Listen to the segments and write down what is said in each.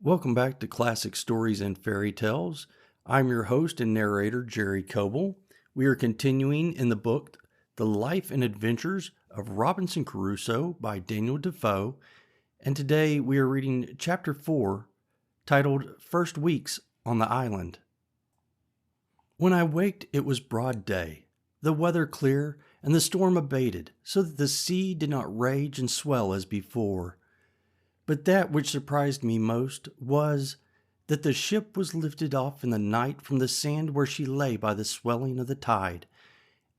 Welcome back to Classic Stories and Fairy Tales. I'm your host and narrator, Jerry Coble. We are continuing in the book, The Life and Adventures of Robinson Crusoe by Daniel Defoe, and today we are reading Chapter 4, titled First Weeks on the Island. When I waked, it was broad day, the weather clear, and the storm abated, so that the sea did not rage and swell as before. But that which surprised me most was that the ship was lifted off in the night from the sand where she lay by the swelling of the tide,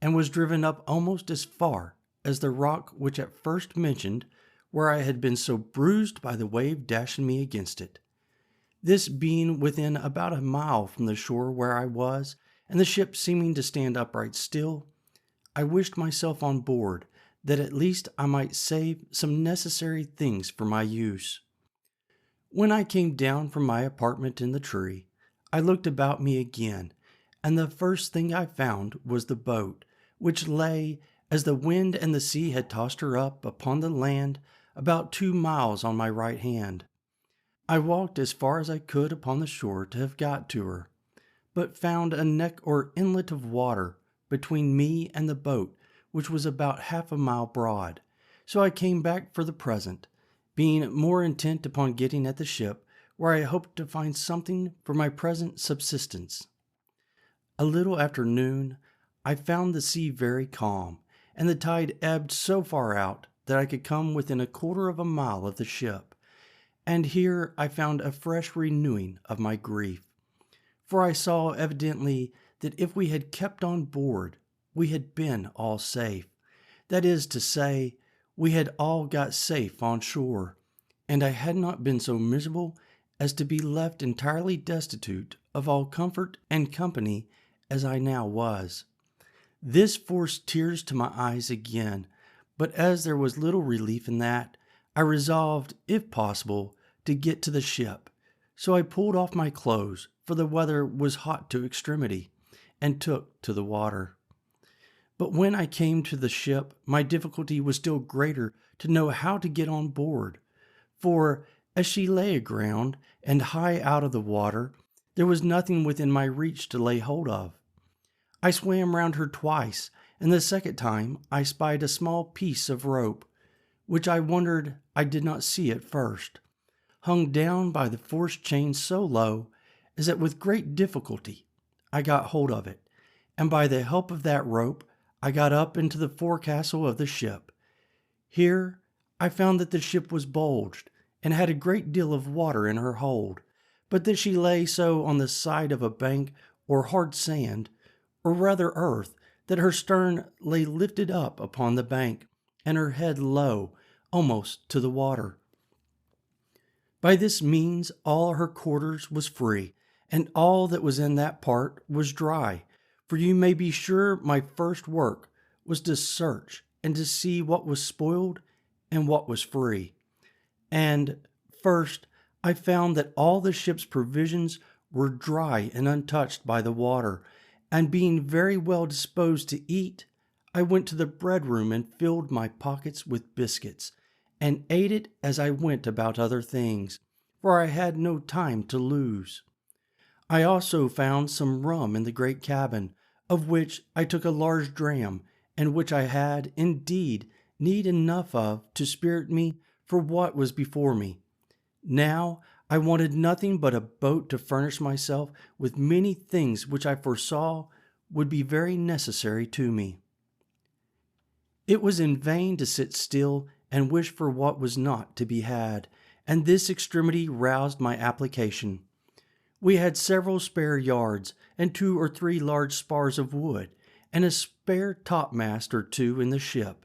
and was driven up almost as far as the rock which at first mentioned, where I had been so bruised by the wave dashing me against it. This being within about a mile from the shore where I was, and the ship seeming to stand upright still, I wished myself on board, that at least I might save some necessary things for my use. When I came down from my apartment in the tree, I looked about me again, and the first thing I found was the boat, which lay, as the wind and the sea had tossed her up upon the land, about 2 miles on my right hand. I walked as far as I could upon the shore to have got to her, but found a neck or inlet of water between me and the boat, which was about half a mile broad. So I came back for the present, being more intent upon getting at the ship, where I hoped to find something for my present subsistence. A little after noon, I found the sea very calm, and the tide ebbed so far out that I could come within 1/4 of a mile of the ship. And here I found a fresh renewing of my grief, for I saw evidently that if we had kept on board, we had been all safe. That is to say, we had all got safe on shore, and I had not been so miserable as to be left entirely destitute of all comfort and company as I now was. This forced tears to my eyes again, but as there was little relief in that, I resolved, if possible, to get to the ship. So I pulled off my clothes, for the weather was hot to extremity, and took to the water. But when I came to the ship, my difficulty was still greater to know how to get on board, for as she lay aground and high out of the water, there was nothing within my reach to lay hold of. I swam round her twice, and the second time I spied a small piece of rope, which I wondered I did not see at first, hung down by the forced chain so low as that with great difficulty I got hold of it, and by the help of that rope I got up into the forecastle of the ship. Here I found that the ship was bulged, and had a great deal of water in her hold, but that she lay so on the side of a bank or hard sand, or rather earth, that her stern lay lifted up upon the bank, and her head low, almost to the water. By this means all her quarters was free, and all that was in that part was dry. For you may be sure my first work was to search and to see what was spoiled and what was free. And first, I found that all the ship's provisions were dry and untouched by the water, and being very well disposed to eat, I went to the bread room and filled my pockets with biscuits, and ate it as I went about other things, for I had no time to lose. I also found some rum in the great cabin, of which I took a large dram, and which I had, indeed, need enough of to spirit me for what was before me. Now I wanted nothing but a boat to furnish myself with many things which I foresaw would be very necessary to me. It was in vain to sit still and wish for what was not to be had, and this extremity roused my application. We had several spare yards, and 2 or 3 large spars of wood, and a spare topmast or 2 in the ship.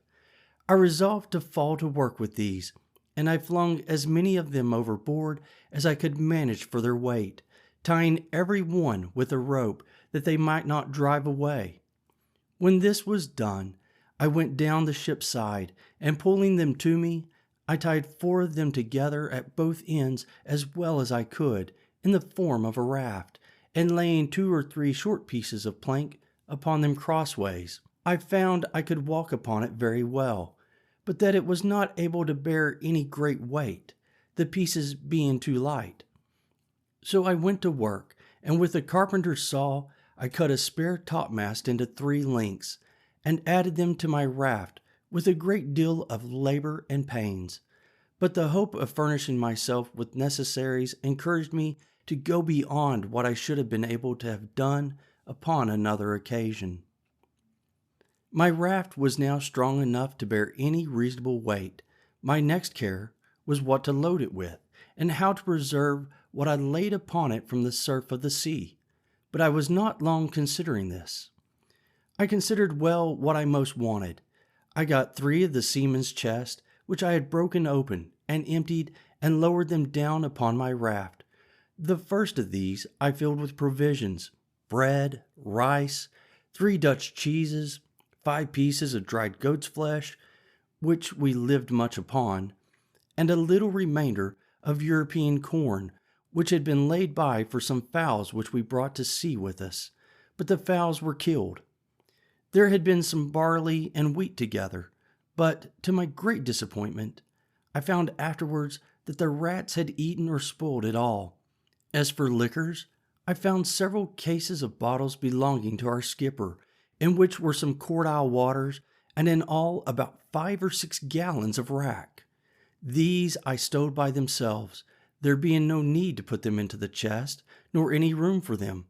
I resolved to fall to work with these, and I flung as many of them overboard as I could manage for their weight, tying every one with a rope, that they might not drive away. When this was done, I went down the ship's side, and pulling them to me, I tied 4 of them together at both ends as well as I could, in the form of a raft, and laying 2 or 3 short pieces of plank upon them crossways, I found I could walk upon it very well, but that it was not able to bear any great weight, the pieces being too light. So I went to work, and with a carpenter's saw, I cut a spare topmast into 3 lengths, and added them to my raft with a great deal of labor and pains. But the hope of furnishing myself with necessaries encouraged me to go beyond what I should have been able to have done upon another occasion. My raft was now strong enough to bear any reasonable weight. My next care was what to load it with, and how to preserve what I laid upon it from the surf of the sea. But I was not long considering this. I considered well what I most wanted. I got 3 of the seaman's chests, which I had broken open and emptied, and lowered them down upon my raft. The first of these I filled with provisions: bread, rice, 3 Dutch cheeses, 5 pieces of dried goat's flesh, which we lived much upon, and a little remainder of European corn, which had been laid by for some fowls which we brought to sea with us, but the fowls were killed. There had been some barley and wheat together, but, to my great disappointment, I found afterwards that the rats had eaten or spoiled it all. As for liquors, I found several cases of bottles belonging to our skipper, in which were some cordial waters, and in all about 5 or 6 gallons of rack. These I stowed by themselves, there being no need to put them into the chest, nor any room for them.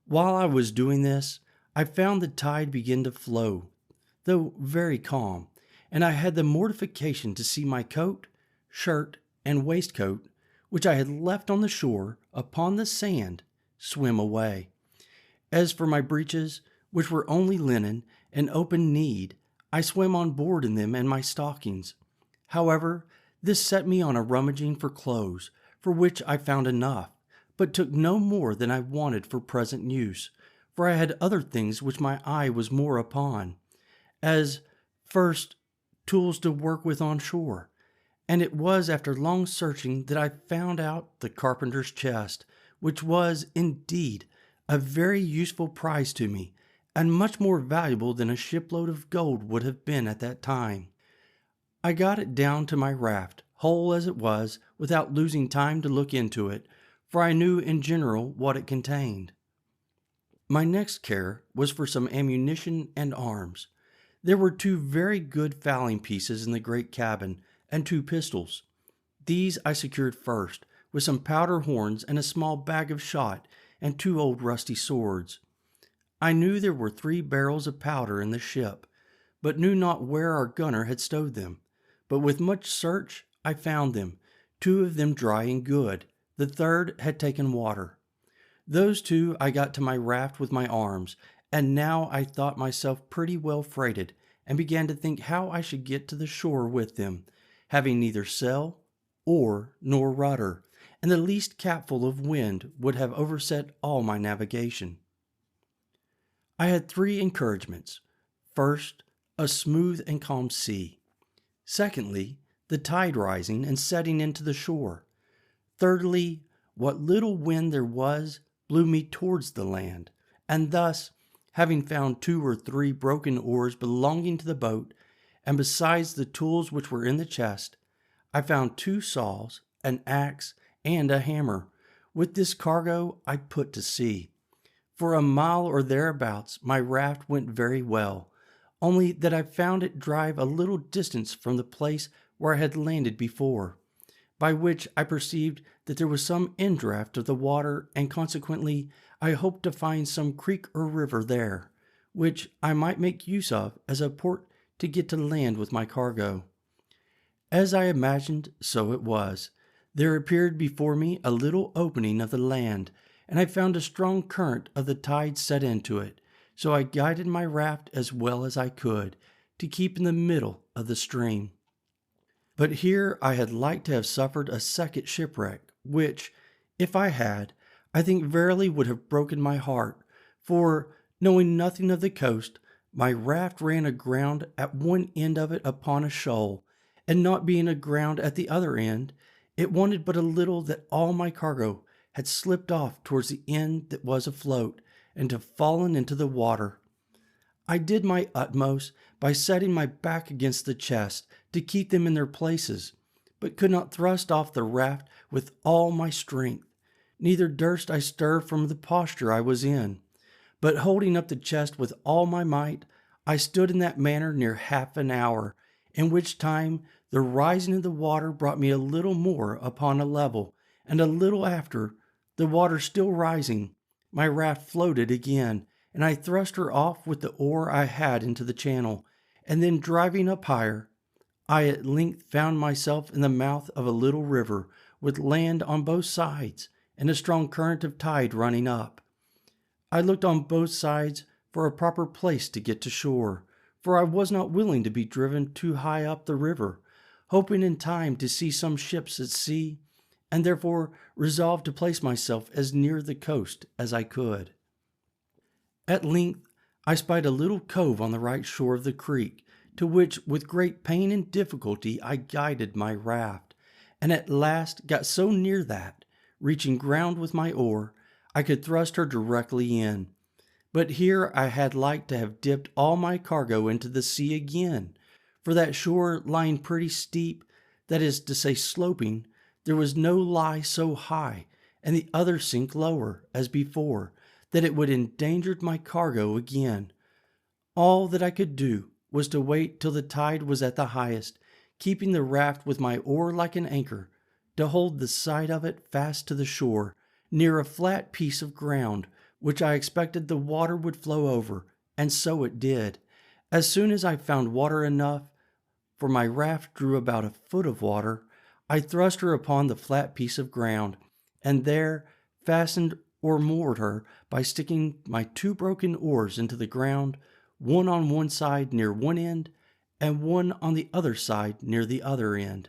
While I was doing this, I found the tide begin to flow, though very calm, and I had the mortification to see my coat, shirt, and waistcoat, which I had left on the shore upon the sand, swim away. As for my breeches, which were only linen and open-kneed, I swam on board in them and my stockings. However, this set me on a rummaging for clothes, for which I found enough, but took no more than I wanted for present use, for I had other things which my eye was more upon, as, first, tools to work with on shore, and it was after long searching that I found out the carpenter's chest, which was, indeed, a very useful prize to me, and much more valuable than a shipload of gold would have been at that time. I got it down to my raft, whole as it was, without losing time to look into it, for I knew in general what it contained. My next care was for some ammunition and arms. There were 2 very good fowling pieces in the great cabin, and 2 pistols. These I secured first, with some powder horns and a small bag of shot, and 2 old rusty swords. I knew there were 3 barrels of powder in the ship, but knew not where our gunner had stowed them. But with much search I found them, 2 of them dry and good. The third had taken water. Those 2 I got to my raft with my arms, and now I thought myself pretty well freighted, and began to think how I should get to the shore with them, having neither sail, oar, nor rudder, and the least capful of wind would have overset all my navigation. I had 3 encouragements. First, a smooth and calm sea. Secondly, the tide rising and setting into the shore. Thirdly, what little wind there was blew me towards the land, and thus, having found 2 or 3 broken oars belonging to the boat, and besides the tools which were in the chest, I found 2 saws, an axe, and a hammer. With this cargo I put to sea. For a mile or thereabouts my raft went very well, only that I found it drive a little distance from the place where I had landed before, by which I perceived that there was some indraft of the water, and consequently I hoped to find some creek or river there, which I might make use of as a port to get to land with my cargo. As I imagined, so it was. There appeared before me a little opening of the land, and I found a strong current of the tide set into it, so I guided my raft as well as I could, to keep in the middle of the stream. But here I had like to have suffered a second shipwreck, which, if I had, I think verily would have broken my heart, for, knowing nothing of the coast, my raft ran aground at one end of it upon a shoal, and not being aground at the other end, it wanted but a little that all my cargo had slipped off towards the end that was afloat, and to fallen into the water. I did my utmost by setting my back against the chest to keep them in their places, but could not thrust off the raft with all my strength. neither durst I stir from the posture I was in, but holding up the chest with all my might, I stood in that manner near half an hour, in which time the rising of the water brought me a little more upon a level, and a little after, the water still rising, my raft floated again, and I thrust her off with the oar I had into the channel, and then driving up higher, I at length found myself in the mouth of a little river, with land on both sides, and a strong current of tide running up. I looked on both sides for a proper place to get to shore, for I was not willing to be driven too high up the river, hoping in time to see some ships at sea, and therefore resolved to place myself as near the coast as I could. At length I spied a little cove on the right shore of the creek, to which with great pain and difficulty I guided my raft, and at last got so near that, reaching ground with my oar, I could thrust her directly in. But here I had like to have dipped all my cargo into the sea again, for that shore lying pretty steep, that is to say sloping, there was no lie so high, and the other sink lower, as before, that it would endanger my cargo again. All that I could do was to wait till the tide was at the highest, keeping the raft with my oar like an anchor, to hold the side of it fast to the shore, near a flat piece of ground, which I expected the water would flow over, and so it did. As soon as I found water enough, for my raft drew about a foot of water, I thrust her upon the flat piece of ground, and there fastened or moored her by sticking my 2 broken oars into the ground, one on one side near one end, and one on the other side near the other end,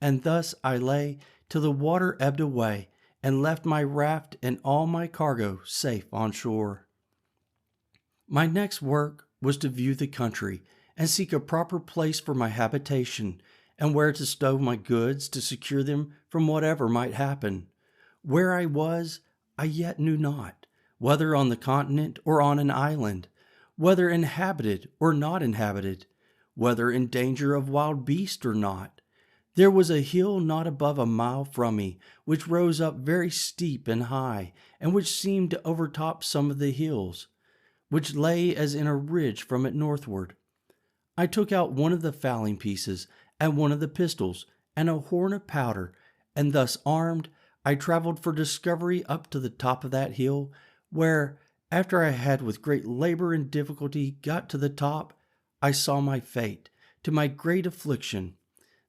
and thus I lay till the water ebbed away, and left my raft and all my cargo safe on shore. My next work was to view the country, and seek a proper place for my habitation, and where to stow my goods to secure them from whatever might happen. Where I was, I yet knew not, whether on the continent or on an island, whether inhabited or not inhabited, whether in danger of wild beast or not. There was a hill not above a mile from me, which rose up very steep and high, and which seemed to overtop some of the hills, which lay as in a ridge from it northward. I took out one of the fowling pieces, and one of the pistols, and a horn of powder, and thus armed, I traveled for discovery up to the top of that hill, where, after I had with great labor and difficulty got to the top, I saw my fate, to my great affliction,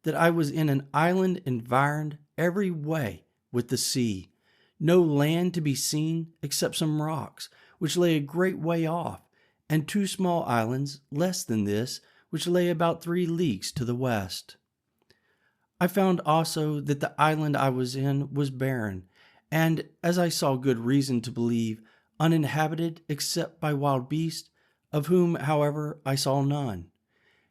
that I was in an island environed every way with the sea, no land to be seen except some rocks, which lay a great way off, and 2 small islands less than this, which lay about 3 leagues to the west. I found also that the island I was in was barren, and, as I saw good reason to believe, uninhabited except by wild beasts, of whom, however, I saw none.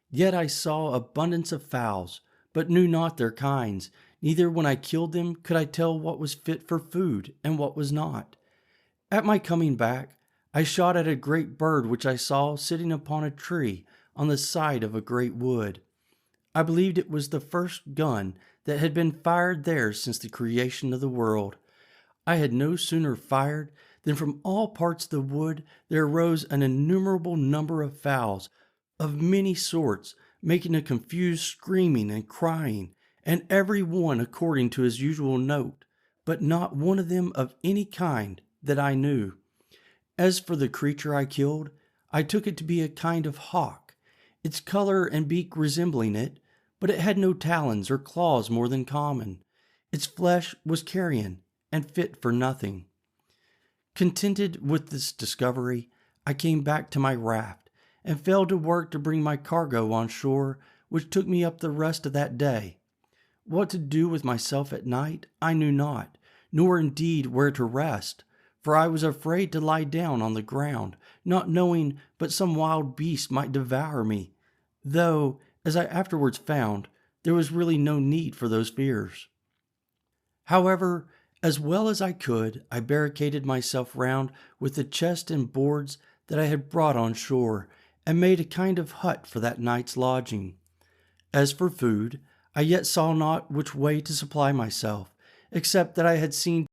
Yet I saw abundance of fowls, but knew not their kinds, neither when I killed them could I tell what was fit for food and what was not. At my coming back, I shot at a great bird which I saw sitting upon a tree on the side of a great wood. I believed it was the first gun that had been fired there since the creation of the world. I had no sooner fired than from all parts of the wood there arose an innumerable number of fowls, of many sorts, making a confused screaming and crying, and every one according to his usual note, but not one of them of any kind that I knew. As for the creature I killed, I took it to be a kind of hawk, its color and beak resembling it, but it had no talons or claws more than common. Its flesh was carrion, and fit for nothing. Contented with this discovery, I came back to my raft, and fell to work to bring my cargo on shore, which took me up the rest of that day. What to do with myself at night I knew not, nor indeed where to rest, for I was afraid to lie down on the ground, not knowing but some wild beast might devour me, though, as I afterwards found, there was really no need for those fears. However, as well as I could, I barricaded myself round with the chest and boards that I had brought on shore, and made a kind of hut for that night's lodging. As for food, I yet saw not which way to supply myself, except that I had seen